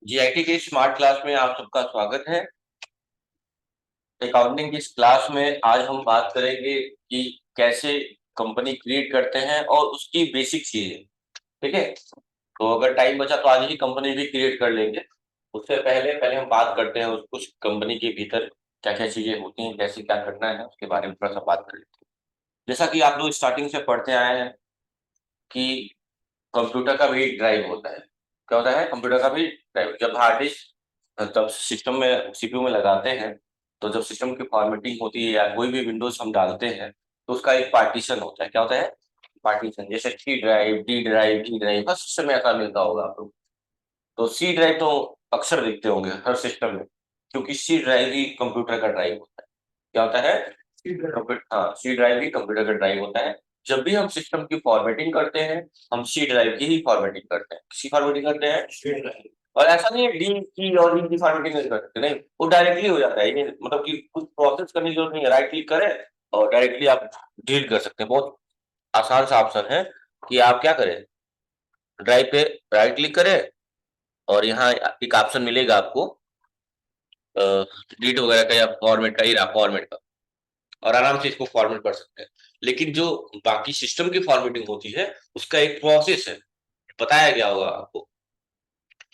GIT के smart class में आप सबका स्वागत है। अकाउंटिंग की इस क्लास में आज हम बात करेंगे कि कैसे कंपनी क्रिएट करते हैं और उसकी बेसिक चीजें। ठीक है, तो अगर टाइम बचा तो आज ही कंपनी भी क्रिएट कर लेंगे। उससे पहले पहले हम बात करते हैं उस कंपनी के भीतर क्या क्या चीजें होती हैं, कैसे क्या करना है, उसके बारे में थोड़ा सा बात कर लेते हैं। जैसा कि आप लोग स्टार्टिंग से पढ़ते आए हैं कि कंप्यूटर का भी ड्राइव होता है। क्या होता है? कंप्यूटर का भी ड्राइव। जब हार्ड डिस्क तब सिस्टम में सीपीयू में लगाते हैं, तो जब सिस्टम की फॉर्मेटिंग होती है या कोई भी विंडोज हम डालते हैं तो उसका एक पार्टीशन होता है। क्या होता है? पार्टीशन। जैसे C drive, D drive, E drive, हर सिस्टम में ऐसा मिलता होगा आप लोग। तो सी ड्राइव तो अक्सर देखते होंगे हर सिस्टम में, क्योंकि सी ड्राइव ही कंप्यूटर का ड्राइव होता है। क्या होता है? कंप्यूटर, हाँ, सी ड्राइव ही कंप्यूटर का ड्राइव होता है। जब भी हम सिस्टम की फॉर्मेटिंग करते हैं, हम सी ड्राइव की ही फॉर्मेटिंग करते हैं। किसकी फॉर्मेटिंग करते हैं? C drive. और ऐसा नहीं है डी की और ई की फॉर्मेटिंग नहीं करते, नहीं, वो डायरेक्टली हो जाता है। ये मतलब कि कुछ प्रोसेस करने की जरूरत नहीं है, राइट क्लिक करें और डायरेक्टली आप डिलीट कर सकते हैं। बहुत आसान सा ऑप्शन है कि आप क्या करें, ड्राइव पे राइट क्लिक करें और यहाँ एक ऑप्शन मिलेगा आपको डिलीट वगैरह का या फॉर्मेट का, ही रहा फॉर्मेट का, और आराम से इसको फॉर्मेट कर सकते हैं। लेकिन जो बाकी सिस्टम की फॉर्मेटिंग होती है उसका एक प्रोसेस है, बताया गया होगा आपको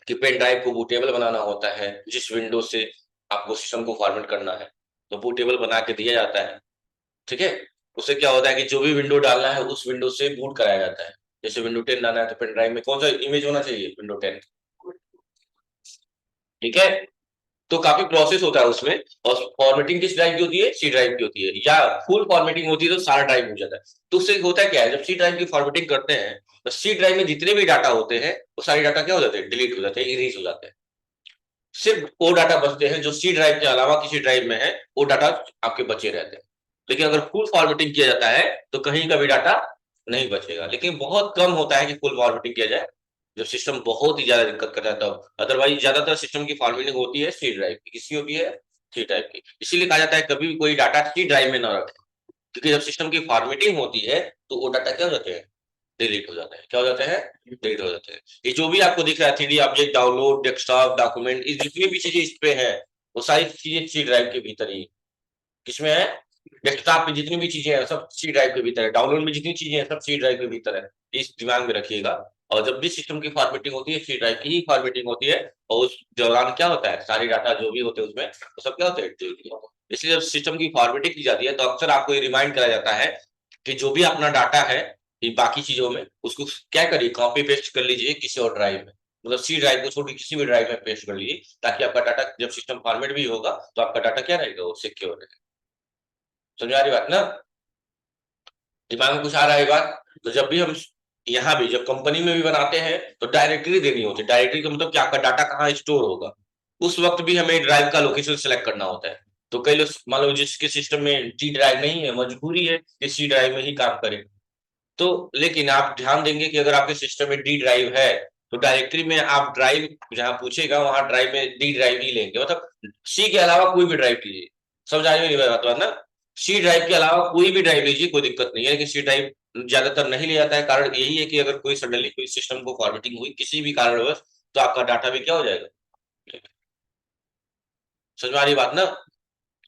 कि पेन ड्राइव को बूटेबल बनाना होता है। जिस विंडो से आपको सिस्टम को फॉर्मेट करना है तो बूटेबल बना के दिया जाता है। ठीक है, उससे क्या होता है कि जो भी विंडो डालना है उस विंडो से बूट कराया जाता है। जैसे विंडो 10 डालना है तो पेन ड्राइव में कौन सा इमेज होना चाहिए? विंडो 10। ठीक है, तो काफी प्रोसेस होता है उसमें। और फॉर्मेटिंग किस ड्राइव की होती है? सी ड्राइव की होती है। या फुल फॉर्मेटिंग होती है तो सारा ड्राइव हो जाता है। तो उससे होता है क्या है, जब सी ड्राइव की फॉर्मेटिंग करते हैं तो सी ड्राइव में जितने भी डाटा होते हैं वो सारे डाटा क्या हो जाते हैं? डिलीट हो जाते हैं, इरेज हो जाते हैं। सिर्फ वो डाटा बचते हैं जो सी ड्राइव के अलावा किसी ड्राइव में है, वो डाटा आपके बचे रहते हैं। लेकिन अगर फुल फॉर्मेटिंग किया जाता है तो कहीं का भी डाटा नहीं बचेगा। लेकिन बहुत कम होता है कि फुल फॉर्मेटिंग किया जाए, जब सिस्टम बहुत ही ज्यादा दिक्कत करता है तब। अदरवाइज ज्यादातर सिस्टम की फॉर्मेटिंग होती है सी ड्राइव की। किसकी होती है? सी ड्राइव की। इसीलिए कहा जाता है कभी भी कोई डाटा सी ड्राइव में ना रखें, क्योंकि जब सिस्टम की फॉर्मेटिंग होती है तो वो डाटा क्या हो जाते हैं? डिलीट हो जाते हैं। क्या हो जाते हैं? डिलीट हो जाते हैं। ये जो भी आपको दिख रहा है, 3D object, download, desktop, document, इस जितनी भी चीजें इस पे है वो सारी चीजें सी ड्राइव के भीतर ही। किसमें है? डेस्कटॉप में जितनी भी चीजें हैं सब सी ड्राइव के भीतर है। डाउनलोड में जितनी चीजें हैं सब सी ड्राइव के भीतर है। इस दिमाग में रखिएगा। और जब भी सिस्टम की फॉर्मेटिंग होती है सी ड्राइव की ही फॉर्मेटिंग होती है। और उस दौरान क्या होता है, सारे डाटा जो भी होते हैं उसमें वो सब क्या होते हैं? delete होते हैं। इसलिए जब सिस्टम की फॉर्मेटिंग की जाती है तो अक्सर आपको ये रिमाइंड करा जाता है कि जो भी अपना डाटा है ये बाकी चीजों में, उसको क्या करिए, कॉपी पेस्ट कर लीजिए किसी और ड्राइव में। मतलब सी ड्राइव को छोड़ के किसी भी ड्राइव में पेस्ट कर लीजिए, ताकि आपका डाटा जब सिस्टम फॉर्मेट भी होगा तो आपका डाटा क्या रहेगा? वो सिक्योर रहेगा। समझ आ रही बात ना? दिमाग में कुछ आ रहा है ये बात? तो जब भी हम यहाँ भी जब कंपनी में भी बनाते हैं तो डायरेक्टरी देनी होती है। डायरेक्टरी का मतलब क्या, आपका डाटा कहाँ स्टोर होगा। उस वक्त भी हमें ड्राइव का लोकेशन सेलेक्ट करना होता है। तो कई लोग मान लो जिसके सिस्टम में डी ड्राइव नहीं है, मजबूरी है कि सी ड्राइव में ही काम करे। तो लेकिन आप ध्यान देंगे कि अगर आपके सिस्टम में डी ड्राइव है तो डायरेक्टरी में आप ड्राइव जहां पूछेगा वहां ड्राइव में डी ड्राइव ही लेंगे। मतलब सी के अलावा कोई भी ड्राइव लीजिए। समझ आ रही है बात ना? सी ड्राइव के अलावा कोई भी ड्राइव लीजिए, कोई दिक्कत नहीं है। लेकिन सी ड्राइव ज्यादातर नहीं ले जाता है, कारण यही है कि अगर कोई सडनली कोई सिस्टम को फॉर्मेटिंग हुई किसी भी कारणवश तो आपका डाटा भी क्या हो जाएगा? समझ में आ रही बात ना?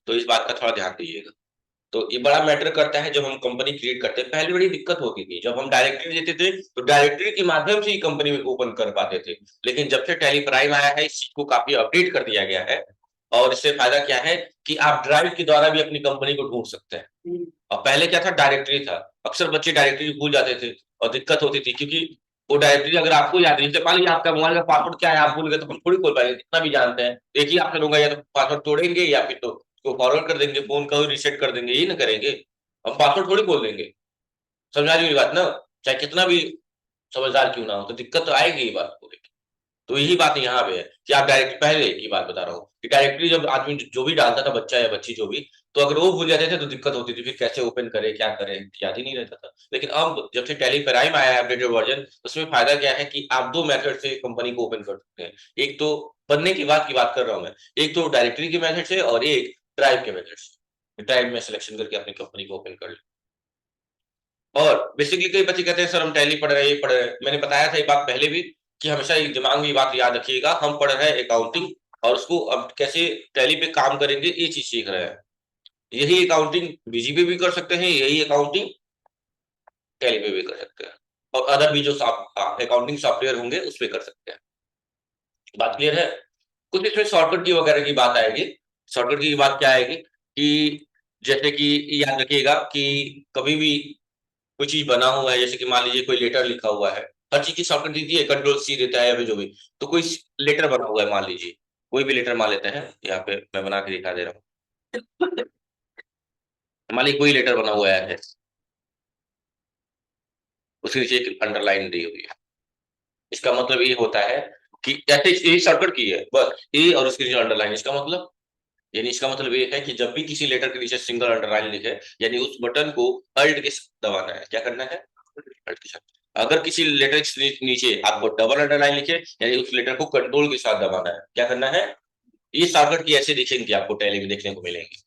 तो इस बात का थोड़ा ध्यान दीजिएगा। तो ये बड़ा मैटर करता है जब हम कंपनी क्रिएट करते हैं। पहले बड़ी दिक्कत होती थी, जब हम डायरेक्टरी देते थे तो डायरेक्टरी के माध्यम से ही कंपनी में ओपन कर पाते थे। लेकिन जब से टैली प्राइम आया है इस चीज को काफी अपडेट कर दिया गया है। और इससे फायदा क्या है कि आप ड्राइव के द्वारा भी अपनी कंपनी को ढूंढ सकते हैं। और पहले क्या था, डायरेक्टरी था। अक्सर बच्चे डायरेक्टरी भूल जाते थे और दिक्कत होती थी, क्योंकि वो डायरेक्टरी अगर आपको याद नहीं, जैसे मान लीजिए आपका मोबाइल का पासवर्ड क्या है आप भूल गए तो हम थोड़ी खोल पाएंगे, कितना भी जानते हैं। एक ही ऑप्शन होगा, या तो पासवर्ड तोड़ेंगे या फिर तो उसको फॉरवर्ड कर देंगे, फोन का रिसेट कर देंगे, यही ना करेंगे। हम पासवर्ड थोड़ी खोल देंगे। समझा रही मेरी बात ना? चाहे कितना भी समझदार क्यों ना हो तो दिक्कत तो आएगी ये बात को लेकर। तो यही बात यहाँ पे है कि आप डायरेक्ट, पहले की बात बता रहा हूँ कि डायरेक्टली जब आदमी जो भी डालता था, बच्चा या बच्ची जो भी, तो अगर वो भूल जाते थे तो दिक्कत होती थी, फिर कैसे ओपन करे क्या करे याद ही नहीं रहता था। लेकिन अब जब से टेली प्राइम आया है अपडेटेड वर्जन, उसमें फायदा क्या है कि आप दो मेथड से कंपनी को ओपन कर सकते हैं। एक तो बनने की बात कर रहा हूँ मैं, एक तो डायरेक्टरी के मेथड से और एक ड्राइव के मेथड से। ड्राइव में सिलेक्शन करके अपनी कंपनी को ओपन कर ले। और बेसिकली कई बच्चे कहते हैं सर हम टैली पढ़ रहे हैं, ये पढ़ रहे हैं। मैंने बताया था ये बात पहले भी कि हमेशा एक दिमाग में ये बात याद रखिएगा, हम पढ़ रहे हैं अकाउंटिंग और उसको अब कैसे टैली पे काम करेंगे ये चीज सीख रहे हैं। यही अकाउंटिंग बीजीपी भी कर सकते हैं, यही अकाउंटिंग टैली पे भी कर सकते हैं, और अदर भी जो अकाउंटिंग सॉफ्टवेयर होंगे उस पे कर सकते हैं। बात क्लियर है? कुछ इसमें शॉर्टकट की वगैरह की बात आएगी। शॉर्टकट की बात क्या आएगी कि जैसे कि याद रखिएगा कि कभी भी कोई चीज बना हुआ है, जैसे कि मान लीजिए कोई लेटर लिखा हुआ है, हर चीज की शॉर्टकट दीजिए, कंट्रोल सी देता है या फिर जो भी। तो कोई लेटर बना हुआ है, मान लीजिए कोई भी लेटर मान लेते हैं, यहाँ पे मैं बना के दिखा दे रहा हूँ। मान लीजिए कोई लेटर बना हुआ है, उसके नीचे एक अंडरलाइन दी हुई है। इसका मतलब ये होता है कि ऐसे यही शॉर्टकट की है बस, ए और उसके नीचे अंडरलाइन। इसका मतलब, यानी इसका मतलब ये है कि जब भी किसी लेटर के नीचे सिंगल अंडरलाइन लिखे, यानी उस बटन को अल्ट के साथ दबाना है। क्या करना है? अल्ट के साथ। अगर किसी लेटर के नीचे आपको डबल अंडरलाइन लिखे, यानी उस लेटर को कंट्रोल के साथ दबाना है। क्या करना है? ये शॉर्टकट की ऐसे दिखेंगे, आपको टैली में देखने को मिलेंगे।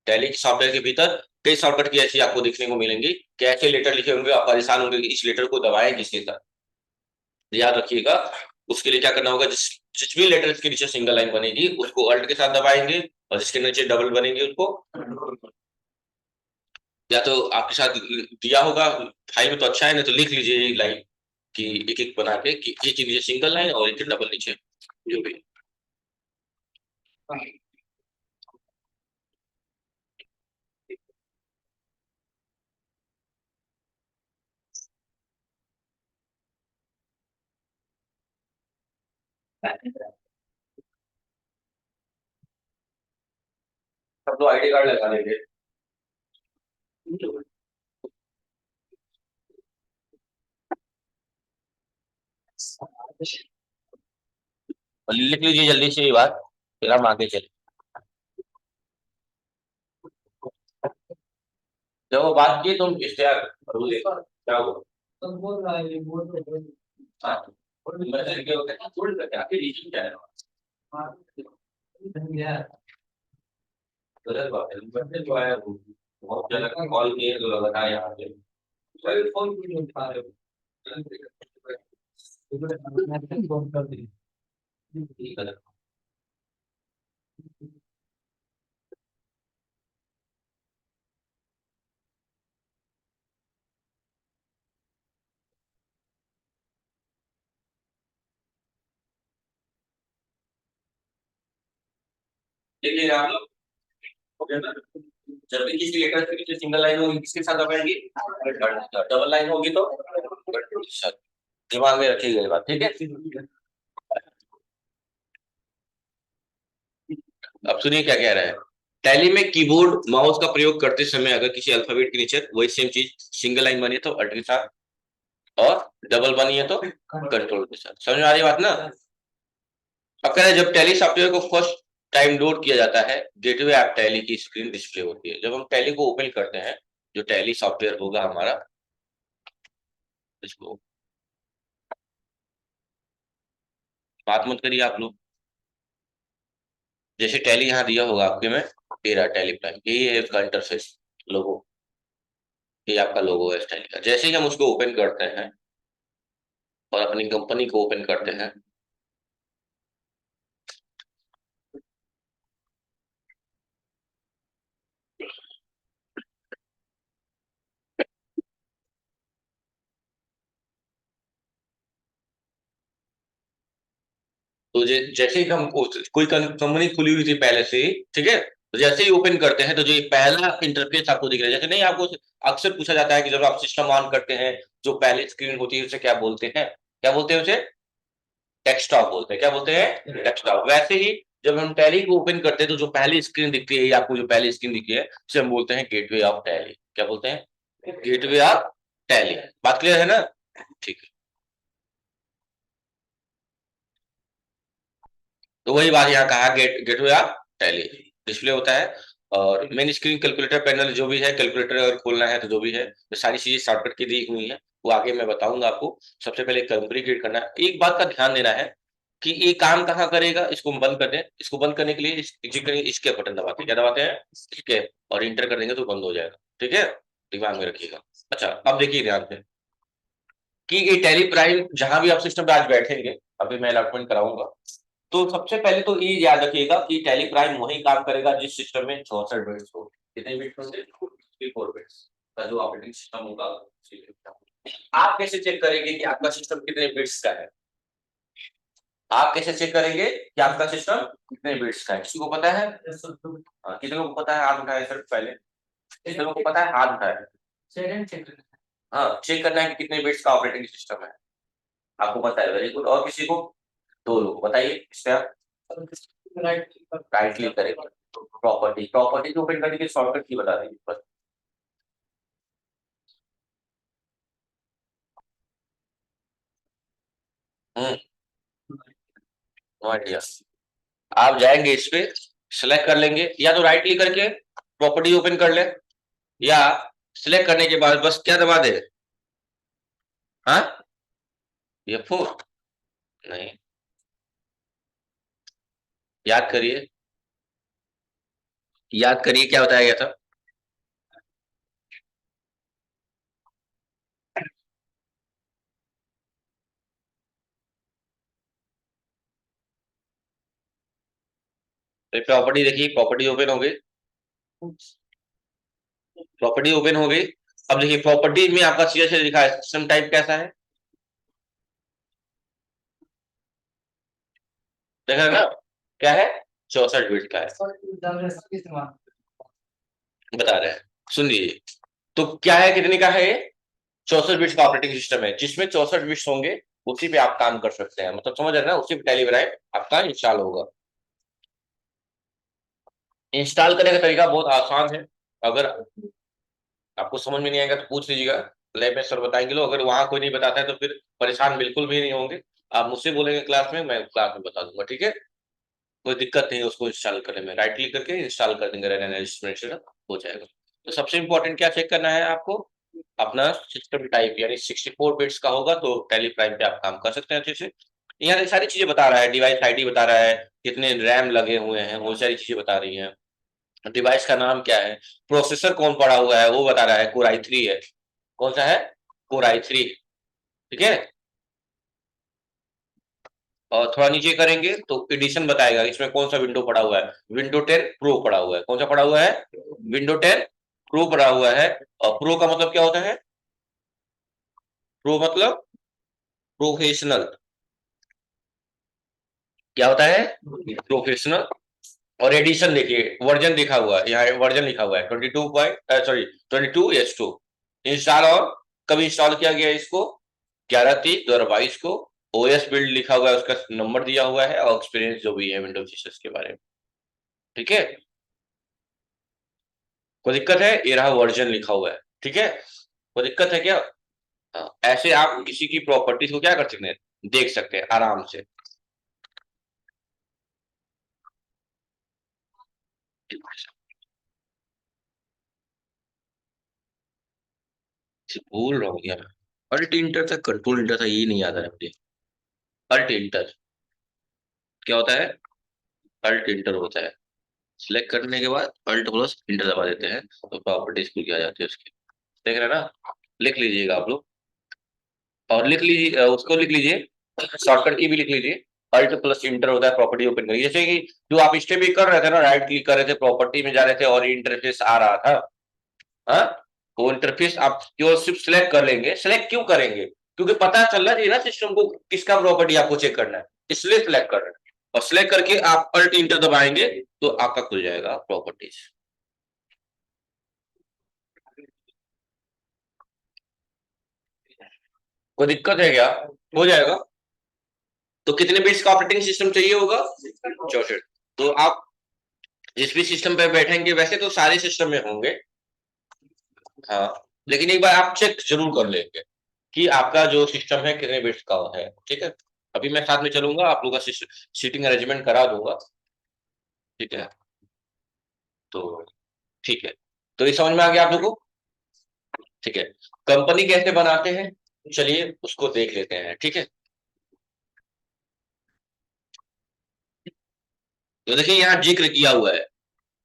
टैली के सॉफ्टवेयर के भीतर कई शॉर्टकट की ऐसी आपको देखने को मिलेंगी कि ऐसे लेटर लिखे होंगे, आप परेशान होंगे कि इस लेटर को दबाएं किसके साथ। याद रखिएगा, उसके लिए क्या करना होगा, जिस जिस भी लेटर के नीचे सिंगल लाइन बनेगी उसको अल्ट के साथ दबाएंगे, और जिसके नीचे डबल बनेंगे उसको, या तो आपके साथ दिया होगा फाइल में तो अच्छा है, नहीं तो लिख लीजिए ये लाइन कि एक एक बना के कि एक नीचे सिंगल लाइन और एक डबल नीचे जो भी। सब तो आईडी कार्ड लगा देंगे। और लिख लीजिए जल्दी से ये बात, फिर हम आगे चले। जब वो बात की तुम इश्तेहार करो, देखो क्या हुआ। तुम बोल रहा है, बोल रहे हो। हाँ, और मैसेज क्या होता है, थोड़ी सा क्या के रीजन क्या है। हाँ, गलत बात है, मैसेज जो आया वो बहुत ज्यादा कॉल किए तो लगातार यहाँ पे फोन क्यों नहीं उठा रहे हो। ठीक है। देखिए आप लोग, हो गया ना? जब भी किसी लेटर के नीचे सिंगल लाइन होगी किसके साथ दबाएंगे? डबल लाइन होगी तो दिमाग में रखिएगा ये बात, ठीक है? अब सुनिए क्या कह रहा है। टैली में कीबोर्ड माउस का प्रयोग करते समय अगर किसी अल्फाबेट के नीचे वही सेम चीज सिंगल लाइन बनी है तो अल्ट के साथ, और डबल बनी है तो कंट्रोल के साथ। समझ में आ रही बात ना? अब कह रहे हैं जब टैली सॉफ्टवेयर को फर्स्ट टाइम लोड किया जाता है, गेटवे ऐप टैली की स्क्रीन डिस्प्ले होती है। जब हम टैली को ओपन करते हैं, जो टैली सॉफ्टवेयर होगा हमारा, इसको बात मत करिए आप लोग। जैसे टैली यहाँ दिया होगा आपके में, तेरा टैली प्राइम, यही है उसका इंटरफेस, लोगो। ये आपका लोगो है टैली का। जैसे ही हम उसको ओपन करते हैं और अपनी कंपनी को ओपन करते हैं, तो जैसे ही हम कोई कंपनी खुली हुई थी पहले से ही, ठीक है, तो जैसे ही ओपन करते हैं तो जो ये पहला इंटरफेस आपको दिख रहा है, जैसे नहीं आपको अक्सर पूछा जाता है कि जब आप सिस्टम ऑन करते हैं, जो पहले स्क्रीन होती है उसे क्या बोलते हैं? क्या बोलते हैं उसे? डेस्कटॉप बोलते हैं। क्या बोलते हैं? डेस्कटॉप। वैसे ही जब हम टैली को ओपन करते हैं तो जो पहली स्क्रीन दिखती है, ये आपको जो पहली स्क्रीन दिखी है, उसे हम बोलते हैं गेटवे ऑफ टैली। क्या बोलते हैं? Gateway of tally. बात क्लियर है ना? ठीक है। तो वही बात यहाँ कहा, गेटवे ऑफ टैली डिस्प्ले होता है। और मेन स्क्रीन कैलकुलेटर पैनल जो भी है, कैलकुलेटर अगर खोलना है तो जो भी है, तो सारी चीजें शॉर्टकट की दी हुई है, वो आगे मैं बताऊंगा आपको। सबसे पहले कंपनी क्रिएट करना है। एक बात का ध्यान देना है कि ये काम कहाँ करेगा। इसको हम बंद कर दें, इसको बंद करने के लिए एग्जिट करेंगे, इसके बटन दबाते हैं। क्या दबाते हैं? इसके, और इंटर कर देंगे तो बंद हो जाएगा। ठीक है, दिमाग में रखिएगा। अच्छा अब देखिए ध्यान से कि ये टैली प्राइम जहां भी आप सिस्टम पे आज बैठेंगे, अभी मैं अलॉटमेंट कराऊंगा। तो सबसे पहले तो ये याद रखिएगा कि टैली प्राइम वही काम करेगा जिस सिस्टम में 64 बिट्स हो। कितने बिट्स होंगे? 64 बिट्स का जो ऑपरेटिंग सिस्टम होगा। आप कैसे चेक करेंगे कि आपका सिस्टम कितने बिट्स का है? आप कैसे चेक करेंगे कि आपका सिस्टम कितने बिट्स का है? किसी को पता है? किसी को पता है? हाथ उठाए सर पहले। किसी को पता है? हाथ उठाए। हाँ, चेक करना है कि कितने बिट्स का ऑपरेटिंग सिस्टम है। आपको पता है, वेरी गुड। और किसी को? 2 लोग बताइए। इससे आप राइट क्लिक करेंगे, प्रॉपर्टी को ओपन करने की शॉर्टकट की बता दीजिए बस। No idea. आप जाएंगे इस पे, सिलेक्ट कर लेंगे, या तो राइट क्लिक करके प्रॉपर्टी ओपन कर ले, या सिलेक्ट करने के बाद बस क्या दबा दे? हाँ, ये फोर नहीं, याद करिए, याद करिए क्या बताया गया था। प्रॉपर्टी देखिए, प्रॉपर्टी ओपन हो गई, प्रॉपर्टी ओपन हो गई। अब देखिए प्रॉपर्टी में आपका सीएसएस लिखा है, सिस्टम टाइप कैसा है? देखा ना, क्या है? 64 बिट का है, बता रहे हैं। सुन लीजिए, तो क्या है, कितने का है ये? 64 बिट्स का ऑपरेटिंग सिस्टम है, जिसमें 64 बिट्स होंगे उसी पे आप काम कर सकते हैं। मतलब समझ रहे हैं ना, उसी पे टेलीग्राम आपका इंस्टॉल होगा। इंस्टॉल करने का तरीका बहुत आसान है। अगर आपको समझ में नहीं आएगा तो पूछ लीजिएगा, लैब में सर बताएंगे। लोग अगर वहां कोई नहीं बताता है तो फिर परेशान बिल्कुल भी नहीं होंगे। आप मुझसे बोलेंगे क्लास में, मैं क्लास में बता दूंगा, ठीक है? कोई दिक्कत नहीं है उसको इंस्टॉल करने में। राइट क्लिक करके इंस्टॉल कर देंगे, रजिस्ट्रेशन हो जाएगा। तो सबसे इंपॉर्टेंट क्या चेक करना है आपको? अपना सिस्टम टाइप, यानी 64 बिट्स का होगा तो टैली प्राइम पे आप काम कर सकते हैं अच्छे से। यहाँ सारी चीजें बता रहा है, डिवाइस आईडी बता रहा है, कितने रैम लगे हुए हैं, वो सारी चीजें बता रही हैं। डिवाइस का नाम क्या है, प्रोसेसर कौन पड़ा हुआ है वो बता रहा है, कोर आई थ्री है। कौन सा है? कोर आई थ्री, ठीक है। और थोड़ा नीचे करेंगे तो एडिशन बताएगा, इसमें कौन सा विंडो पड़ा हुआ है। विंडो 10 प्रो पड़ा हुआ है। कौन सा पड़ा हुआ है? विंडो 10 प्रो पड़ा हुआ है। और प्रो का मतलब क्या होता है? प्रो मतलब प्रोफेशनल। क्या होता है? प्रोफेशनल। और एडिशन देखिए, वर्जन लिखा हुआ है, यहाँ वर्जन लिखा हुआ है 22 पॉइंट, सॉरी 22H2। इंस्टॉल, और कब इंस्टॉल किया गया इसको? 11/3/2022 को। ओएस बिल्ड लिखा हुआ है, उसका नंबर दिया हुआ है, और एक्सपीरियंस जो भी है विंडोज फीचर्स के बारे में, ठीक है। कोई दिक्कत है? ये रहा वर्जन लिखा हुआ है, ठीक है। कोई दिक्कत है क्या? हाँ, ऐसे आप किसी की प्रॉपर्टीज को क्या कर सकते हैं, देख सकते हैं आराम से। भूल रहा हूँ क्या मैं? अल्ट इंटर था, कंट्रोल इंटर था, यही नहीं याद आ रहा मुझे। अल्ट इंटर क्या होता है? अल्ट इंटर होता है। सिलेक्ट करने के बाद अल्ट प्लस इंटर दबा देते हैं तो प्रॉपर्टीज खुल के आ जाती है उसकी। देख रहे हैं ना? लिख लीजिएगा आप लोग, और लिख लीजिए, उसको लिख लीजिए, शॉर्टकट की भी लिख लीजिए। अल्ट प्लस इंटर होता है प्रॉपर्टी ओपन करिए। जैसे कि जो आप स्टेप भी कर रहे थे ना, राइट क्लिक कर रहे थे, प्रॉपर्टी में जा रहे थे और इंटरफेस आ रहा था। हाँ, वो इंटरफेस आप केवल सिर्फ सिलेक्ट कर लेंगे। सिलेक्ट क्यों करेंगे? क्योंकि पता चलना चाहिए ना सिस्टम को किसका प्रॉपर्टी आपको चेक करना है, इसलिए सिलेक्ट कर रहे हैं। और सिलेक्ट करके आप अल्ट इंटर दबाएंगे तो आपका खुल जाएगा प्रॉपर्टीज। कोई दिक्कत है क्या? हो जाएगा। तो कितने बिट्स का ऑपरेटिंग सिस्टम चाहिए होगा? 64। तो आप जिस भी सिस्टम पे बैठेंगे, वैसे तो सारे सिस्टम में होंगे, हाँ, लेकिन एक बार आप चेक जरूर कर लेंगे कि आपका जो सिस्टम है कितने बिट्स का है, ठीक है। अभी मैं साथ में चलूंगा, आप लोग का सीटिंग अरेंजमेंट करा दूंगा, ठीक है। तो ठीक है, तो ये समझ में आ गया आप लोगों को? ठीक है। कंपनी कैसे बनाते हैं, चलिए उसको देख लेते हैं, ठीक है। तो देखिए यहाँ जिक्र किया हुआ है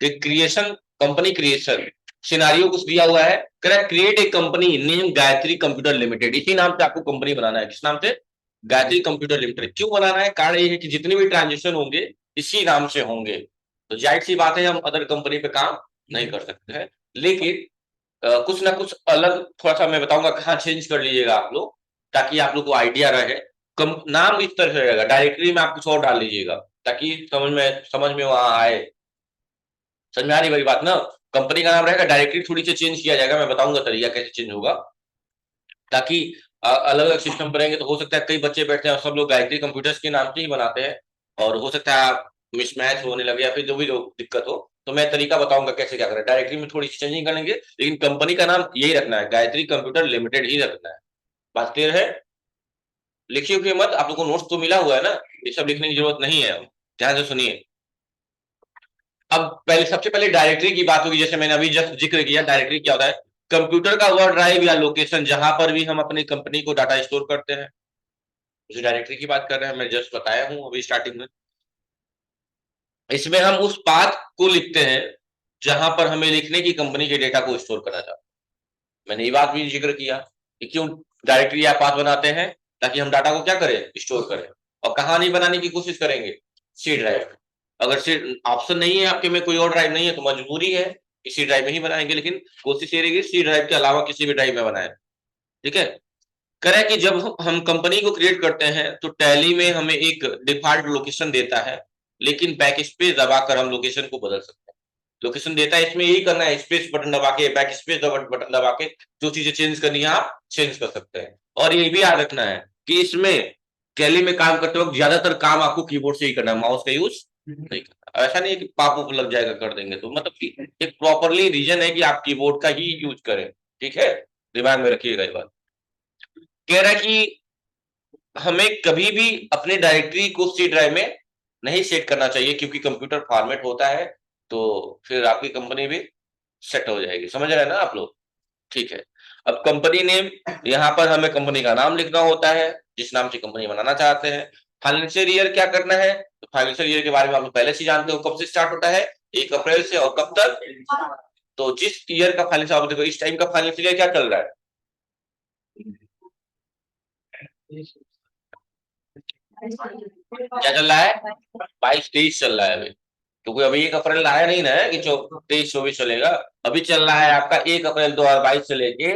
कि क्रिएशन, कंपनी क्रिएशन सिनारियो कुछ दिया हुआ है। Correct, create a company name Gayatri computer limited, इसी नाम से आपको कंपनी बनाना है। किस नाम से? गायत्री कंप्यूटर लिमिटेड क्यों बनाना है? कारण ये है कि जितने भी ट्रांजेक्शन होंगे इसी नाम से होंगे, तो जाहिर सी बात है हम अदर कंपनी पे काम नहीं कर सकते हैं। लेकिन कुछ ना कुछ अलग थोड़ा सा मैं बताऊंगा कहाँ चेंज कर लीजिएगा आप लोग, ताकि आप लोग को आइडिया रहे। नाम इस तरह से रहेगा, डायरेक्टरी में आप कुछ और डाल लीजिएगा ताकि समझ में वहां आए। समझ में आ रही बड़ी बात ना? कंपनी का नाम रहेगा, डायरेक्टरी थोड़ी सी चेंज किया जाएगा, मैं बताऊंगा तरीका कैसे चेंज होगा, ताकि अलग अलग सिस्टम पर रहेंगे तो हो सकता है कई बच्चे बैठते हैं और सब लोग गायत्री कंप्यूटर्स के नाम से ही बनाते हैं, और हो सकता है मिसमैच होने लगे या फिर जो भी दिक्कत हो। तो मैं तरीका बताऊंगा कैसे क्या करें। डायरेक्टरी में थोड़ी सी चेंजिंग करेंगे, लेकिन कंपनी का नाम यही रखना है, गायत्री कंप्यूटर लिमिटेड ही रखना है। बात क्लियर है? लिखिए कि मत, आप लोग को नोट्स तो मिला हुआ है ना, ये सब लिखने की जरूरत नहीं है। ध्यान से सुनिए। अब पहले सबसे पहले डायरेक्टरी की बात होगी, जैसे मैंने अभी जस्ट जिक्र किया, डायरेक्टरी क्या होता है? कंप्यूटर का वह ड्राइव या लोकेशन जहां पर भी हम अपनी कंपनी को डाटा स्टोर करते हैं, उसी डायरेक्टरी की बात कर रहे हैं। मैं जस्ट बताया हूं अभी स्टार्टिंग में। इसमें हम उस पाथ को लिखते हैं जहां पर हमें लिखने की कंपनी के डेटा को स्टोर करना चाहते हैं। मैंने ये बात भी जिक्र किया कि क्यों डायरेक्टरी या पाथ बनाते हैं, ताकि हम डाटा को क्या करें, स्टोर करें। और कहां नहीं बनाने की कोशिश करेंगे? C drive. अगर सी ऑप्शन नहीं है आपके में, कोई और ड्राइव नहीं है, तो मजबूरी है कि सी ड्राइव में ही बनाएंगे, लेकिन कोशिश ये रहेगी सी ड्राइव के अलावा किसी भी ड्राइव में बनाए। ठीक है? करें कि जब हम कंपनी को क्रिएट करते हैं तो टैली में हमें एक डिफॉल्ट लोकेशन देता है, लेकिन बैक स्पेस दबाकर हम लोकेशन को बदल सकते हैं। लोकेशन देता है, इसमें यही करना है, स्पेस बटन दबा के, बैक स्पेस बटन दबा के जो चीजें चेंज करनी है आप चेंज कर सकते हैं। और ये भी याद रखना है कि इसमें टैली में काम करते वक्त ज्यादातर काम आपको कीबोर्ड से ही करना है, माउस का यूज नहीं करना। ऐसा नहीं है कि पाप उप लग जाएगा कर देंगे तो, मतलब कि एक प्रॉपरली रीजन है कि आप कीबोर्ड का ही यूज करें। ठीक है? दिमाग में रखिएगा ये बात। कह रहा है कि हमें कभी भी अपने डायरेक्टरी को सी ड्राइव में नहीं सेट करना चाहिए, क्योंकि कंप्यूटर फॉर्मेट होता है तो फिर आपकी कंपनी भी सेट हो जाएगी। समझ रहे हैं ना आप लोग? ठीक है। अब कंपनी नेम, यहाँ पर हमें कंपनी का नाम लिखना होता है जिस नाम से कंपनी बनाना चाहते हैं। फाइनेंशियल ईयर क्या करना है? तो फाइनेंशियल ईयर के बारे में आप लोग पहले से जानते हो, कब से स्टार्ट होता है? 1 अप्रैल से, और कब तक? तो जिस ईयर का फाइनेंशियल, आप देखो इस टाइम का फाइनेंशियल ईयर क्या चल रहा है? क्या चल रहा है? 22-23 चल रहा है अभी, क्योंकि अभी 1 अप्रैल आया नहीं ना है कि 23-24 चलेगा। अभी चल रहा है आपका 1 अप्रैल 2022 से लेके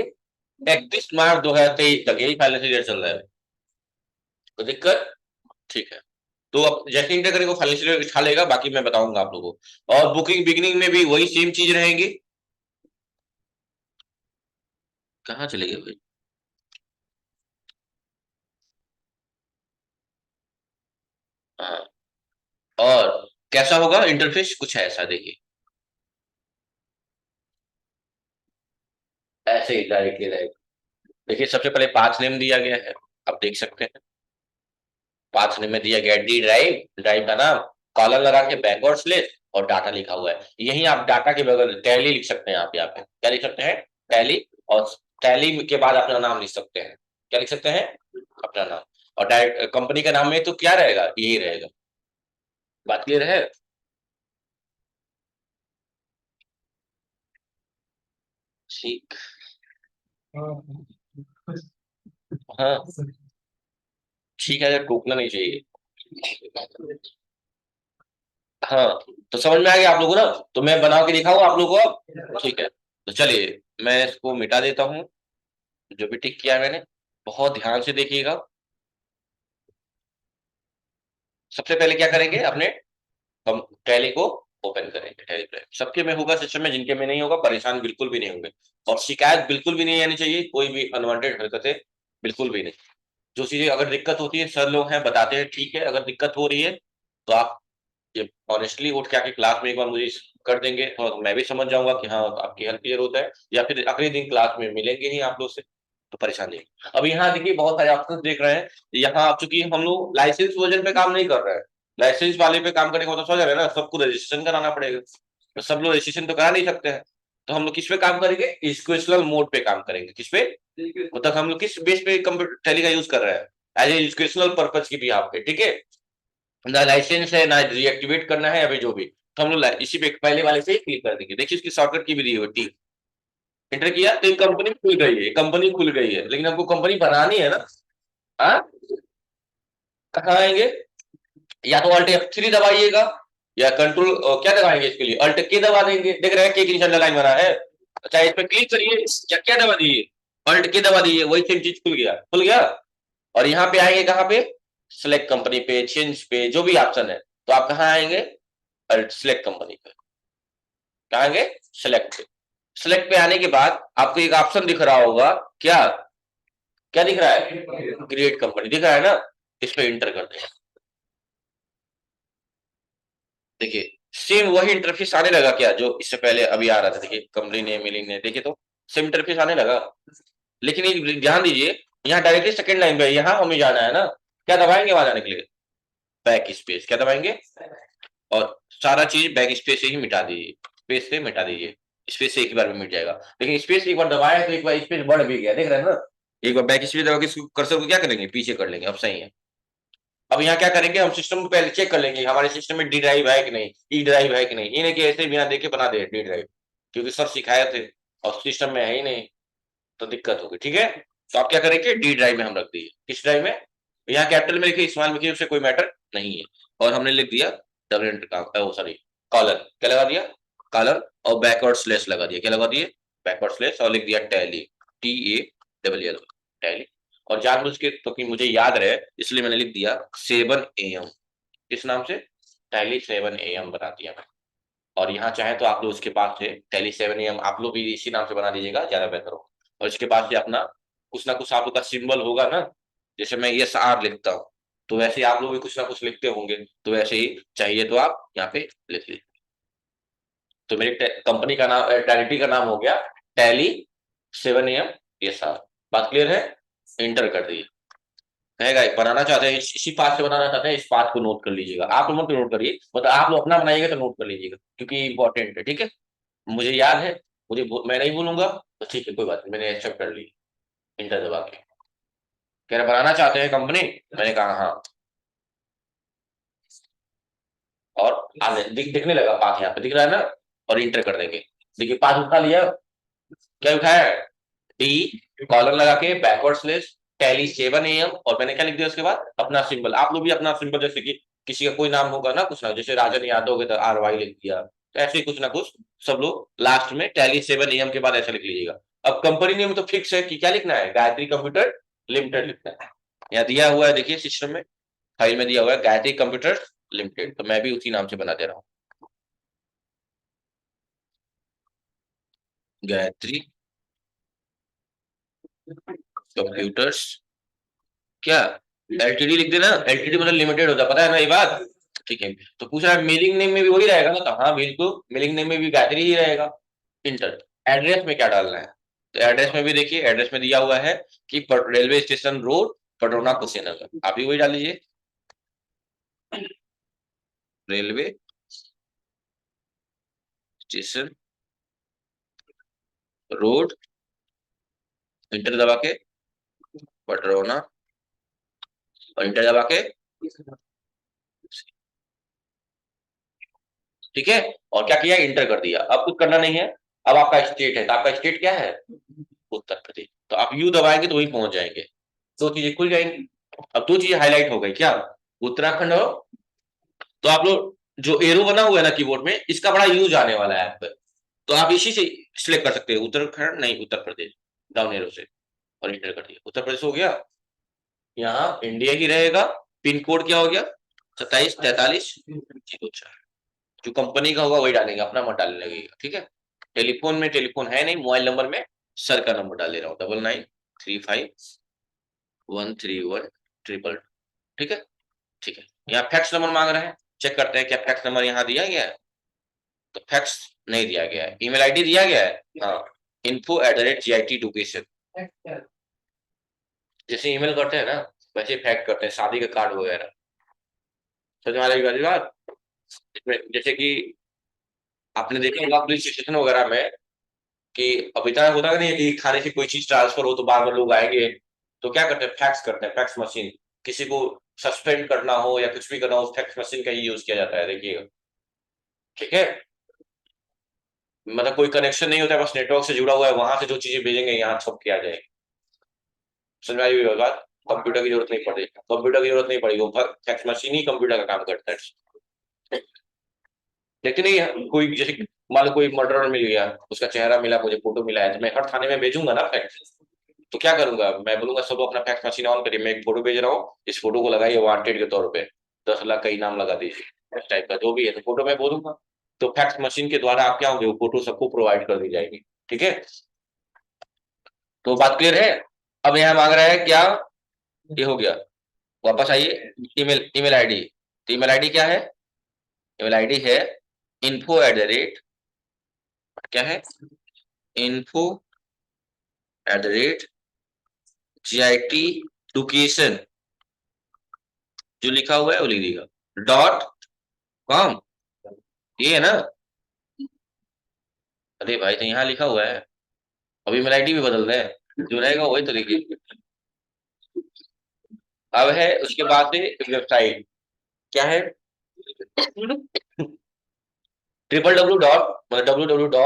31 मार्च 2023 तक, यही फाइनेंशियल ईयर चल रहा है। तो दिक्कत? ठीक है। तो अब जैसे इंटर करेंगे फाइनेंशियल ईयर उठा लेगा, बाकी मैं बताऊंगा आप लोगों को। और बुकिंग बिगिनिंग में भी वही सेम चीज रहेंगी। कहाँ चले गए भाई? हाँ। और कैसा होगा इंटरफेस? कुछ ऐसा देखिए, ऐसे ही डायरेक्टली रहेगा। देखिए सबसे पहले पाथ नेम दिया गया है, आप देख सकते हैं। पाथ नेम में दिया गया डी ड्राइव, ड्राइव का नाम, कॉलम लगा के बैकवर्ड स्लेश, और डाटा लिखा हुआ है। यही आप डाटा के बगल टैली लिख सकते हैं। आप यहाँ पे क्या लिख सकते हैं? टैली। और टैली के बाद अपना नाम लिख सकते हैं। क्या लिख सकते हैं? अपना नाम। और डायरेक्ट कंपनी का नाम में तो क्या रहेगा? यही रहेगा। बात क्लियर है? ठीक। हाँ। ठीक है, टोकना नहीं चाहिए। हाँ। तो समझ में आ गया आप लोगों को ना? तो मैं बना के दिखाऊँ आप लोगों को अब? ठीक है, तो चलिए मैं इसको मिटा देता हूँ, जो भी टिक किया है मैंने। बहुत ध्यान से देखिएगा। सबसे पहले क्या करेंगे? अपने हम टैली को ओपन करेंगे। टैली पे सबके में होगा सिस्टम में, जिनके में नहीं होगा परेशान बिल्कुल भी नहीं होंगे। और शिकायत बिल्कुल भी नहीं आनी चाहिए, कोई भी अनवांटेड हरकतें बिल्कुल भी नहीं। जो चीजें अगर दिक्कत होती है, सर लोग हैं बताते हैं, ठीक है। अगर दिक्कत हो रही है तो आप ये ऑनेस्टली उठ के आके क्लास में एक बार मुझे कर देंगे, और मैं भी समझ जाऊंगा कि हाँ आपकी हेल्प क्लियर होता है, या फिर अगले दिन क्लास में मिलेंगे ही आप लोग से, तो परेशान नहीं। अब यहाँ देखिए बहुत सारे ऑप्शन देख रहे हैं। यहाँ आप चूंकि हम लोग लाइसेंस वर्जन पे काम नहीं कर रहे हैं, लाइसेंस वाले पे काम करने का मतलब समझ रहे हैं ना, सबको रजिस्ट्रेशन कराना पड़ेगा, तो सब लोग रजिस्ट्रेशन तो करा नहीं सकते हैं। तो हम लोग किस पे काम करेंगे? इक्वेशनल मोड पे काम करेंगे। किस पे? मतलब हम लोग किस बेस पे कंप्यूटर टैली का यूज कर रहे हैं? एज एजुकेशनल पर्पज की भी आपके, ठीक है। ना लाइसेंस है ना रीएक्टिवेट करना है, अभी जो भी, तो हम लोग इसी पे पहले वाले से ही क्लिक कर देंगे। देखिए इसकी शॉर्टकट की भी दी हुई टी, एंटर किया तो कंपनी खुल गई है, कंपनी खुल गई है, लेकिन हमको कंपनी बनानी है ना। हाँ। कहाँ आएंगे, या तो अल्ट F3 दबाइएगा, या कंट्रोल क्या दबाएंगे इसके लिए, अल्ट के दबा देंगे। देख रहे हैं के की निशान लाइन बना है। अच्छा इस पे क्लिक करिए, क्या क्या दबा दिए, अल्ट के दबा दिए, वही सेम चीज खुल गया, खुल गया। और यहाँ पे आएंगे कहाँ पे, सिलेक्ट कंपनी पे, चेंज पे, जो भी ऑप्शन है, तो आप कहाँ आएंगे, अल्ट सेलेक्ट कंपनी पे, कहाँ आएंगे, सेलेक्ट पे। सेलेक्ट पे आने के बाद आपको एक ऑप्शन दिख रहा होगा, क्या क्या दिख रहा है, क्रिएट कंपनी दिख रहा है ना, इस पे इंटर कर दें। देखिए सेम वही इंटरफेस आने लगा क्या, जो इससे पहले अभी आ रहा था, देखिए कंपनी नेम मिलिंग ने, देखिए तो सेम इंटरफेस आने लगा। लेकिन एक ध्यान दीजिए, यहाँ डायरेक्टली सेकंड लाइन पे, यहाँ हमें जाना है ना, क्या दबाएंगे वहां जाने के लिए, बैक स्पेस, क्या दबाएंगे, और सारा चीज बैक स्पेस से ही मिटा दीजिए, स्पेस से मिटा दीजिए, स्पेस से एक ही बार में मिट जाएगा। लेकिन स्पेस एक बार दबाया तो एक बार स्पेस बढ़ भी गया, देख रहे हैं ना, एक बार बैक स्पेस दबा के कर्सर को क्या करेंगे, पीछे कर लेंगे, अब सही है। अब यहाँ क्या करेंगे, हम सिस्टम को पहले चेक कर लेंगे हमारे सिस्टम में डी ड्राइव है कि नहीं, ई ड्राइव है कि नहीं, ये नहीं कि ऐसे बिना देखे बना दे डी ड्राइव, क्योंकि सर सिखाए थे और सिस्टम में है ही नहीं, तो दिक्कत होगी, ठीक है। तो आप क्या करेंगे, डी ड्राइव में हम रख दिए, किस ड्राइव में, यहाँ कैपिटल में लिखिए, स्मॉल में लिखिए, उससे कोई मैटर नहीं है। और हमने लिख दिया डबल एंटर का, वो सॉरी, कॉलर, क्या लगा दिया, कॉलर, और बैकवर्ड स्लेश लगा दिया, क्या लगा दिए, बैकवर्ड स्लेश, और लिख दिया टैली, TALL, टैली। और जानबूझ के, तो कि मुझे याद रहे इसलिए मैंने लिख दिया 7 AM, किस नाम से, टैली 7 AM बना दिया मैं। और यहाँ चाहे तो आप लोग उसके पास से टैली 7 AM आप लोग भी इसी नाम से बना दीजिएगा, ज्यादा बेहतर हो। और इसके पास से अपना कुछ ना कुछ आप लोग का सिंबल होगा ना, जैसे मैं SR लिखता हूँ, तो वैसे ही आप लोग भी कुछ ना कुछ लिखते होंगे, तो वैसे ही चाहिए तो आप यहाँ पे लिख लीजिए। तो मेरी कंपनी का नाम, टैलिटी का नाम हो गया टैली 7 AM SR। बात क्लियर है, इंटर कर दीजिए। कहेगा बनाना चाहते हैं, इसी पाथ से बनाना चाहते हैं, इस पाथ को नोट कर लीजिएगा, आप लोग मत नोट करिए, मतलब आप लोग अपना बनाइएगा तो नोट कर लीजिएगा, क्योंकि इंपॉर्टेंट है, ठीक है। मुझे याद है, मैं नहीं भूलूंगा, तो ठीक है कोई बात नहीं, मैंने एक्सेप्ट कर ली, इंटर दबा के। कह रहे बनाना चाहते हैं कंपनी, मैंने कहा हाँ, और आने दिखने लगा पाथ, यहाँ पे दिख रहा है ना, और इंटर कर देंगे। देखिए पाथ उठा लिया, क्या उठाया, डी, कॉलर लगा के बैकवर्ड स्लेश टैली 7 AM, और मैंने क्या लिख दिया उसके बाद, अपना सिंबल, आप लोग भी अपना सिंबल, जैसे कि किसी का कोई नाम होगा ना, कुछ ना, जैसे राजन यादव हो गया तो RY लिख दिया, तो ऐसे ही कुछ ना कुछ सब लोग लास्ट में टैली 7 AM के बाद ऐसा लिख लीजिएगा। अब कंपनी नेम तो फिक्स है कि क्या लिखना है, गायत्री कंप्यूटर लिमिटेड लिखना है। यहाँ दिया हुआ है, देखिए सिस्टम में, फाइल में दिया हुआ है गायत्री कंप्यूटर लिमिटेड, तो मैं भी उसी नाम से बना दे रहा हूँ, गायत्री कंप्यूटर्स, क्या LTD लिख देना, LTD मतलब लिमिटेड होता है, पता है ना ये बात, ठीक है। तो पूछ रहा है मेलिंग नेम में भी वही रहेगा ना, तो हाँ बिल्कुल मेलिंग नेम में भी गायत्री ही रहेगा। इंटर, एड्रेस में क्या डालना है, तो एड्रेस में भी देखिए, एड्रेस में दिया हुआ है कि railway station road, Padrauna Kushinagar, आप भी वही डाल लीजिए, रेलवे स्टेशन रोड, इंटर दबा के, पटरौना, और इंटर दबा के, ठीक है। और क्या किया, इंटर कर दिया, अब कुछ करना नहीं है। अब आपका स्टेट है, तो आपका स्टेट क्या है, उत्तर प्रदेश, तो आप यू दबाएंगे तो वही पहुंच जाएंगे, दो चीजें खुल जाएंगी। अब दो चीजें हाईलाइट हो गई, क्या, उत्तराखंड हो, तो आप लोग जो एरो बना हुआ है ना कीबोर्ड में, इसका बड़ा यूज आने वाला है आप पे, तो आप इसी से सिलेक्ट कर सकते हैं, उत्तराखंड नहीं उत्तर प्रदेश, डाउन एरो से, और इंटर कर दिया, उत्तर प्रदेश हो गया। यहाँ इंडिया ही रहेगा, पिन कोड क्या हो गया, 274304, जो कंपनी का होगा वही डालेंगे, अपना मत डालने लगेगा, ठीक है। टेलीफोन में टेलीफोन है नहीं, मोबाइल नंबर में सर का नंबर डाल दे रहा हूँ, 99351312, ठीक है, ठीक है। यहाँ फैक्स नंबर मांग रहे हैं, चेक करते हैं क्या फैक्स नंबर यहाँ दिया गया है, तो फैक्स नहीं दिया गया है, ईमेल आईडी दिया गया है, हाँ, info@GIT education, जैसे ईमेल करते हैं ना, वैसे फैक्ट करते हैं, शादी का कार्ड वगैरह, समझ में आ रही बात, जैसे कि आपने देखा होगा पुलिस स्टेशन वगैरह में, कि अब इतना होता नहीं है कि खाने से कोई चीज ट्रांसफर हो तो बार बार लोग आएंगे, तो क्या करते हैं, फैक्स करते हैं, फैक्स मशीन, किसी को सस्पेंड करना हो या कुछ भी करना हो, फैक्स मशीन का ही यूज किया जाता है, देखिएगा, ठीक है। मतलब कोई कनेक्शन नहीं होता है, बस नेटवर्क से जुड़ा हुआ है, वहां से जो चीजें भेजेंगे यहाँ छप के आ जाएगी, समझ में आई हुई बात। कंप्यूटर की जरूरत नहीं पड़ी, कंप्यूटर की जरूरत नहीं पड़ी, वो फैक्स मशीन ही कंप्यूटर का काम करता है। लेकिन नहीं, कोई जैसे मान लो कोई मर्डरर मिल गया, उसका चेहरा मिला, मुझे फोटो मिला है, तो मैं हर थाने में भेजूंगा ना फैक्स। तो क्या करूंगा मैं, बोलूंगा सब अपना फैक्स मशीन ऑन करिए, मैं एक फोटो भेज रहा हूँ, इस फोटो को लगाइए वांटेड के तौर पे, 10 लाख का इनाम लगा दीजिए, इस टाइप का जो भी है, तो फोटो मैं बोलूंगा। तो फैक्स मशीन के द्वारा आप क्या होंगे, वो फोटो सबको प्रोवाइड कर दी जाएगी। ठीक है, तो बात क्लियर है। अब यहाँ मांग रहा है क्या, ये हो गया। वापस आइए, ईमेल ईमेल आईडी। तो ईमेल आईडी क्या है, ईमेल आईडी है info@, क्या है, info@GIT education, जो लिखा हुआ है वो लिख दीजिएगा, .com, ये है ना। अरे भाई, तो यहाँ लिखा हुआ है, अभी ईमेल आईडी भी बदल रहे हैं, जो रहेगा वही तो लिखिए। अब है उसके बाद से वेबसाइट, क्या है, www. मतलब www.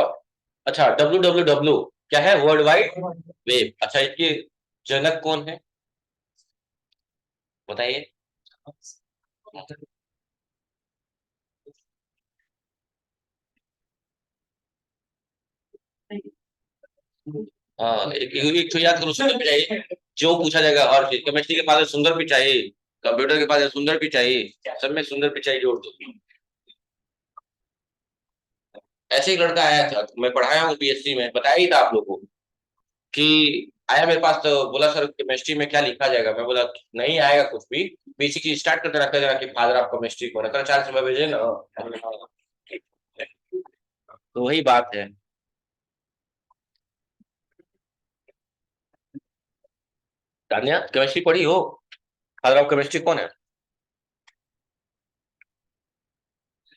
अच्छा, www क्या है, वर्ल्ड वाइड वेब। अच्छा, इसके जनक कौन है बताइए। हाँ, एक तो याद करो, सुंदर पिचाई, जो पूछा जाएगा हर चीज, केमिस्ट्री के पास है सुंदर पिचाई, कंप्यूटर के पास है सुंदर पिचाई, सब में सुंदर पिचाई जोड़ दो। ऐसे ही लड़का आया था, मैं पढ़ाया हूँ बीएससी में, बताया ही था आप लोगों को कि आया मेरे पास, तो बोला सर केमिस्ट्री में क्या लिखा जाएगा, मैं बोला नहीं आएगा कुछ भी, बेसिक चीज स्टार्ट करते रखा जाएगा कि फादर ऑफ केमिस्ट्री कौन है, कल 4 समय भेजे ना। हमने कहा, ठीक है। तो वही बात है। तान्या केमिस्ट्री पढ़ी हो, फादर ऑफ केमिस्ट्री कौन है,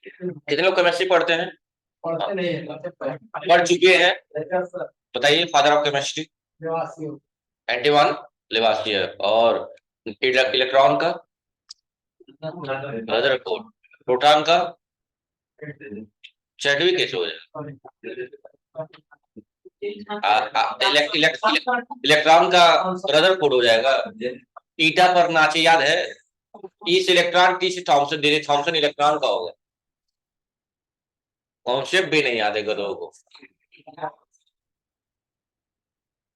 कितने लोग केमिस्ट्री पढ़ते हैं, पढ़ चुके हैं, बताइए फादर ऑफ केमिस्ट्री। एंटीवन लेवासियर, और इलेक्ट्रॉन का रदरफोर्ड, प्रोटॉन का चैडविक, कैसे हो जाएगा, इलेक्ट्रॉन का रदरफोर्ड हो जाएगा। ईटा पर नाचे, याद है, इस इलेक्ट्रॉन की थॉमसन दे, थॉमसन इलेक्ट्रॉन का होगा, कॉन्सेप्ट भी नहीं याद है गधों को।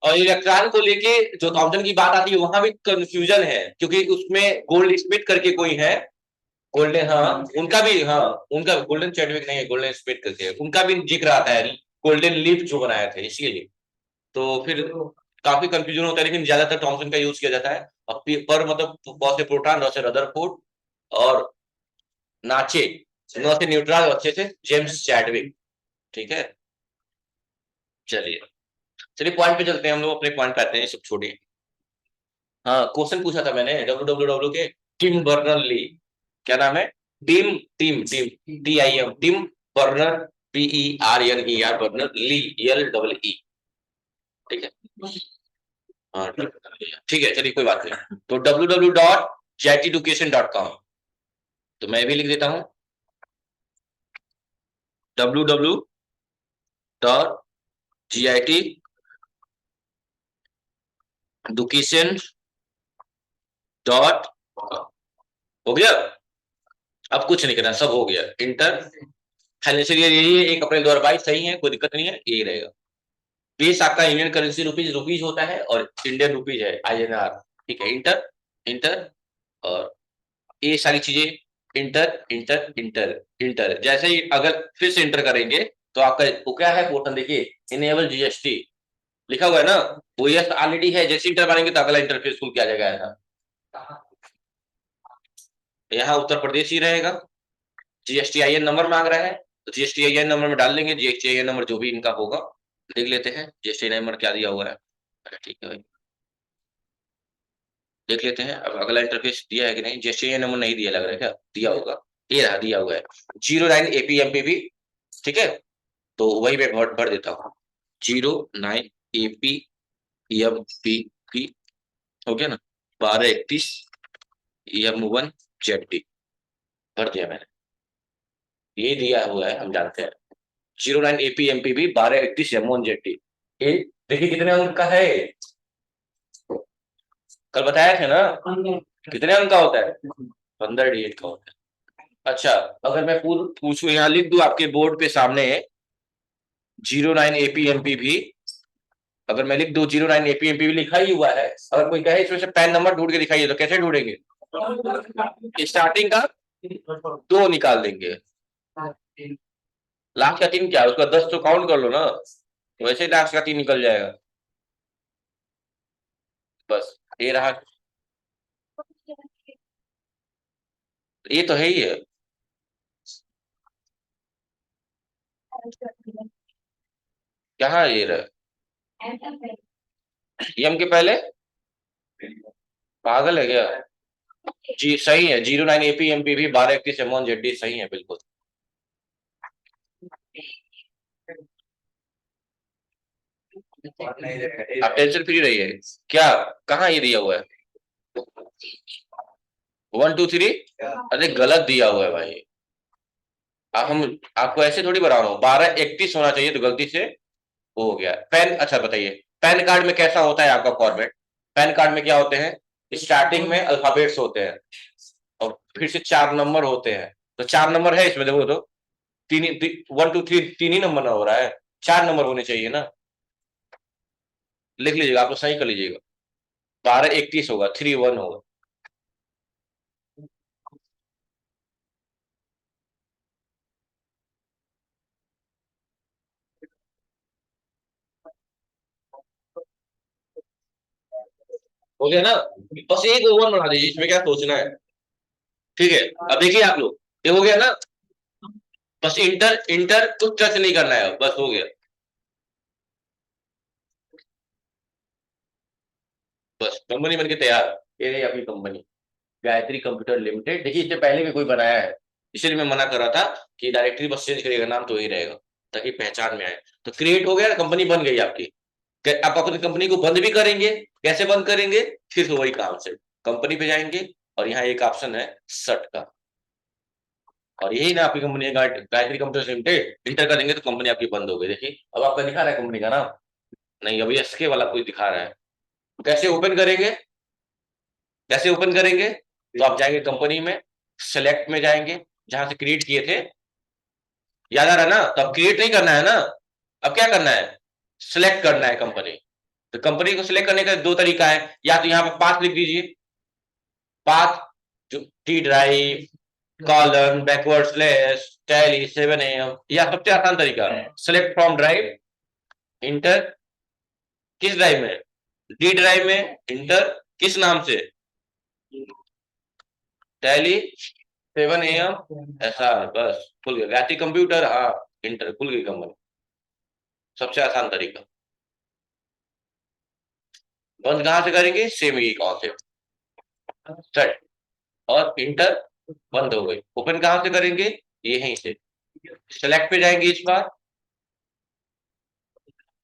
और इलेक्ट्रॉन को लेके जो थॉमसन की बात आती है, वहां भी कंफ्यूजन है, क्योंकि उसमें गोल्ड स्मिथ करके कोई है, गोल्डन, हाँ उनका भी, हाँ उनका गोल्डन चैडविक नहीं है, गोल्डन स्मिथ करके है, उनका भी जिक्र आता है, गोल्डन लीफ जो बनाया था इसीलिए। तो फिर काफी कंफ्यूजन होता है, लेकिन ज्यादातर थॉमसन का यूज किया जाता है। और पर मतलब बहुत से प्रोटॉन, बहुत से रदरफोर्ड, और नाचे, नौ से न्यूट्रॉन, अच्छे से जेम्स चैडविक। ठीक है, चलिए, चलिए पॉइंट पे चलते हैं, हम लोग अपने पॉइंट पे आते हैं, ये सब छोड़िए। हाँ, क्वेश्चन पूछा था मैंने www के, टिम बर्नर ली, क्या नाम है, Tim, Tim Tim TIM, Tim Berner, BERNER, Berner Lee, LEE। ठीक है, हाँ ठीक है, चलिए कोई बात नहीं। तो www.jeteducation.com, तो मैं भी लिख देता हूँ www.jeteducation.com, हो गया। अब कुछ नहीं करना, सब हो गया, इंटर। फाइनेंशियल ईयर यही है, 1 अप्रैल 2022, सही है, कोई दिक्कत नहीं है, यही रहेगा। बेस आपका इंडियन करेंसी रुपीज, रुपीज होता है, और इंडियन रुपीज है INR। ठीक है, इंटर, इंटर, और ये सारी चीजें इंटर, इंटर, इंटर, इंटर, जैसे ही अगर फिर से इंटर करेंगे, तो आपका वो क्या है पोर्टल, देखिए, इनेबल GST लिखा हुआ है ना, वो यस ऑलरेडी है, जैसे इंटर मारेंगे तो अगला इंटरफेस खुल के आ जाएगा ऐसा। यहाँ उत्तर प्रदेश ही रहेगा, GSTIN नंबर मांग रहा है, तो GSTIN नंबर में डाल देंगे, GSTIN नंबर जो भी इनका होगा, देख लेते हैं GSTIN नंबर क्या दिया हुआ है। अच्छा, ठीक है भाई, देख लेते हैं, अब अगला इंटरफेस दिया है कि नहीं, GSTIN नंबर नहीं दिया लग रहा है, क्या दिया होगा, ये रहा, दिया हुआ है 09 APMPB। ठीक है, तो वही मैं भर भर देता हूँ, 09 APMPB, हो गया ना, 1231 EM1 ZD, भर दिया मैंने, ये दिया हुआ है, हम जानते हैं, 09 APMPB 1231 M1 ZD। ये देखिए कितने अंक का है, कल बताया थे ना, कितने अंक का होता है? 15 डिजिट का होता है। अच्छा, अगर मैं पूछूं, यहाँ लिख दूं आपके बोर्ड पे सामने, 09 एपीएमपी भी, अगर मैं लिख दूं 09 एपीएमपी भी लिखा ही हुआ है, अगर कोई कहे इसमें से पैन नंबर ढूंढ के दिखाइए, तो कैसे ढूंढेंगे? स्टार्टिंग का 2 निकाल देंगे, लास्ट का 3 क्या है, उसका 10 तो काउंट कर लो ना, वैसे ही लास्ट का 3 निकल जाएगा। बस ये रहा, ये तो है ही है। कहाँ ये रहा? एम के पहले? पागल है क्या? जी सही है, 09 एपीएमपी भी 1231 M1 ZD सही है बिल्कुल। आप टेंशन फ्री रहिए। क्या, कहाँ ये दिया हुआ है? 1 2 3? अरे गलत दिया हुआ है भाई। आप हम आपको ऐसे थोड़ी बना रहा हूँ, 1231 होना चाहिए, तो गलती से वो हो गया। पैन, अच्छा बताइए, पैन कार्ड में कैसा होता है आपका फॉर्मेट? पैन कार्ड में क्या होते हैं? स्टार्टिंग में अल्फाबेट्स होते हैं, और फिर से 4 नंबर होते हैं। तो 4 नंबर है इसमें, देखो तो, 1 2 3 3 ही नंबर ना हो रहा है, 4 नंबर होने चाहिए ना। लिख लीजिएगा, आप लोग सही कर लीजिएगा, 1231 होगा, 31 होगा। हो गया ना? बस एक ओवन बना दीजिए, इसमें क्या सोचना है। ठीक है, अब देखिए आप लोग, ये हो गया ना? बस इंटर इंटर कुछ टच नहीं करना है, बस हो गया। बस कंपनी बन के तैयार। ये रही आपकी कंपनी, गायत्री कंप्यूटर लिमिटेड। देखिए इससे पहले भी कोई बनाया है, इसलिए मैं मना कर रहा था कि डायरेक्टरी बस चेंज करिएगा, नाम तो वही रहेगा, ताकि पहचान में आए। तो क्रिएट हो गया, कंपनी बन गई आपकी। आप अपनी कंपनी को बंद भी करेंगे, कैसे बंद करेंगे? फिर से वही काम से कंपनी पे जाएंगे, और यहाँ एक ऑप्शन है सट का, और यही ना आपकी कंपनी है, गायत्री कंप्यूटर लिमिटेड, इंटर करेंगे तो कंपनी आपकी बंद हो गई। देखिए अब आपका दिखा रहा है कंपनी का नाम? नहीं, अभी एसके वाला कोई दिखा रहा है। कैसे ओपन करेंगे? कैसे ओपन करेंगे? तो आप जाएंगे कंपनी में, सेलेक्ट में जाएंगे, जहां से क्रिएट किए थे, याद आ रहा है ना? तो अब क्रिएट नहीं करना है ना, अब क्या करना है? सिलेक्ट करना है कंपनी। तो कंपनी को सिलेक्ट करने का 2 तरीका है, या तो यहाँ पर पाथ लिख दीजिए, पाथ, जो T drive, colon, backward slash, tally 7 AM, या सबसे आसान तरीका, सेलेक्ट फ्रॉम ड्राइव, इंटर, किस ड्राइव में? डी ड्राइव में, इंटर, किस नाम से? टैली 7 AM, ऐसा, बस खुल गया गायत्री कंप्यूटर, हाँ, इंटर, खुल गई कंपनी। सबसे आसान तरीका। बंद कहाँ से करेंगे? सेम यही कॉन्सेप्ट, सेट और इंटर, बंद हो गई। ओपन कहाँ से करेंगे? यहीं से, सेलेक्ट पे जाएंगे इस बार,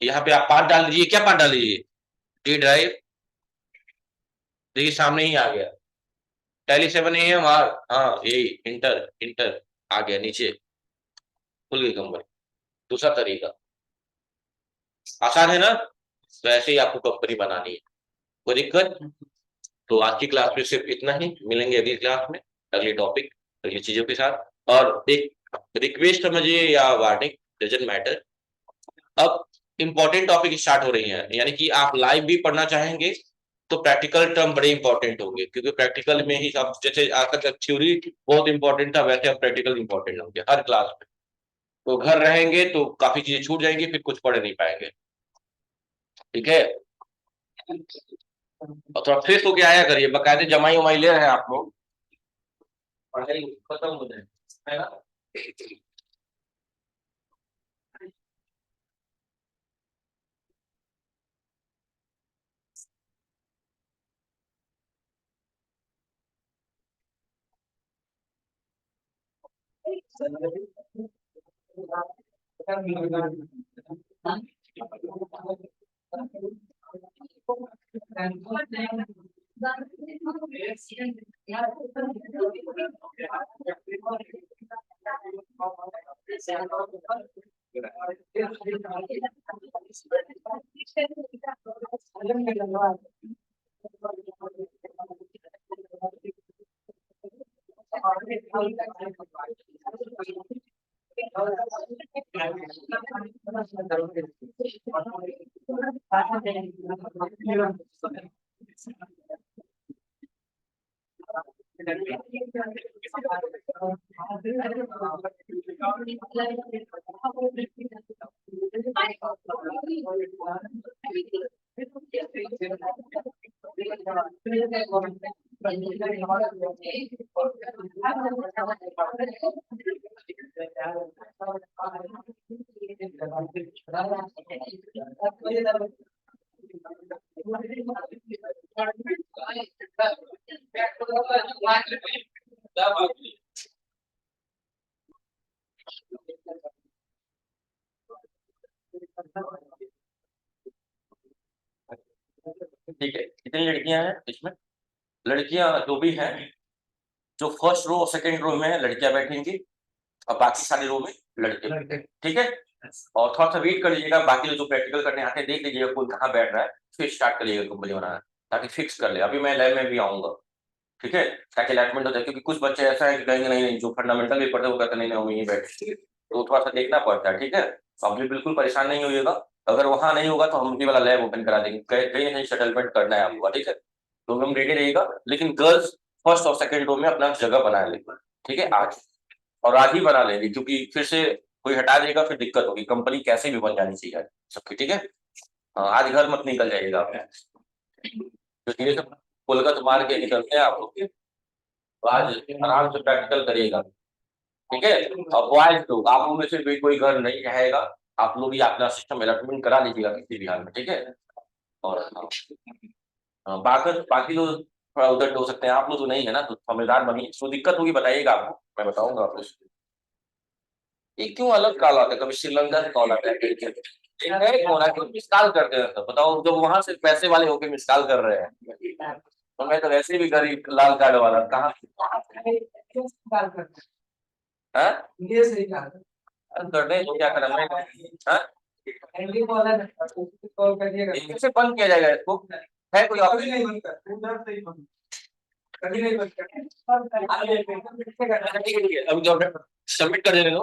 यहाँ पे आप पाथ डाल दीजिए। क्या पाथ डाल दीजिए? डी ड्राइव, देखिए सामने ही आ गया, टैली 7 AM, आर, हाँ यही, इंटर इंटर, आ गया नीचे, खुल गई कंपनी। दूसरा तरीका आसान है ना? तो ऐसे ही आपको कंपनी बनानी है, कोई दिक्कत? तो आज की क्लास में सिर्फ इतना ही, मिलेंगे अगली क्लास में अगली टॉपिक, अगली चीजों के साथ। और एक रिक्वेस्ट समझिए या वार्निंग, डजंट मैटर, अब इंपॉर्टेंट टॉपिक स्टार्ट हो रही है, यानी कि आप लाइव भी पढ़ना चाहेंगे, तो प्रैक्टिकल टर्म बड़े इंपॉर्टेंट होंगे, क्योंकि प्रैक्टिकल में ही सब, जैसे आज तक थ्योरी बहुत इंपॉर्टेंट था, वैसे अब प्रैक्टिकल इंपॉर्टेंट होंगे हर क्लास में। तो घर रहेंगे तो काफी चीजें छूट जाएंगी, फिर कुछ पढ़ नहीं पाएंगे। ठीक है, और थोड़ा फ्रेश होके आया करिए, बकायदे जमाई उमाई ले रहे हैं आप लोग, पढ़ाई खत्म हो जाए, है ना? ठीक है, कितनी लड़कियां हैं इसमें? लड़कियां जो भी हैं, जो फर्स्ट रो और सेकंड रो में लड़कियां बैठेंगी और बाकी सारे रो में लड़के। ठीक है, और थोड़ा सा वेट कर लीजिएगा, बाकी लोग जो प्रैक्टिकल करने आते हैं देख लीजिएगा कोई कहाँ बैठ रहा है, फिर स्टार्ट करिएगा कंपनी बनाना, ताकि फिक्स कर ले। अभी मैं लैब में भी आऊंगा, ठीक है, ताकि अलॉटमेंट हो जाए, क्योंकि कुछ बच्चे ऐसा है कि कहेंगे नहीं नहीं, जो फंडामेंटल भी पढ़ते हैं वो कहते नहीं नहीं हम यहीं बैठे, तो थोड़ा सा देखना पड़ता है। ठीक है, आप भी बिल्कुल परेशान नहीं होइएगा, अगर वहां नहीं होगा तो हम भी वाला लैब ओपन करा देंगे, कहीं नहीं सेटलमेंट करना है आपको, ठीक है, तो हम रेडी रहिएगा। लेकिन गर्ल्स फर्स्ट और सेकंड रो में अपना जगह बना लेंगे, ठीक है, आज, और आज ही बना लेंगे, क्योंकि फिर से कोई हटा देगा फिर दिक्कत होगी, कंपनी कैसे भी बन जानी चाहिए सबकी। ठीक है, हाँ, आज घर मत निकल जाइएगा आप, क्योंकि ये सब कोलगत मार के निकलते हैं आप लोग, तो आज आराम से प्रैक्टिकल करिएगा। ठीक है, और बॉयज लोग, आप लोग में से भी कोई घर नहीं रहेगा, आप लोग ही अपना सिस्टम अलॉटमेंट करा लीजिएगा किसी भी हाल में। ठीक है, और बाकी बाकी लोग थोड़ा उधर हो सकते हैं, आप लोग तो नहीं है ना, तो समझदार बनिए, जो दिक्कत होगी बताइएगा आपको, मैं बताऊंगा आपको। ये क्यों अलग कॉल आता है, कभी श्रीलंका से कॉल आता है, मिस कॉल करते हैं, तो बताओ, जब वहां से पैसे वाले होके मिस कॉल कर रहे हैं, तो मैं तो वैसे भी गरीब लाल कार्ड वाला कहाँ। हाँ? करने तो क्या करना मैं, हाँ? कैसे बंद किया जाएगा इसको, है कोई ऑप्शन? अब जो सबमिट कर देने दो।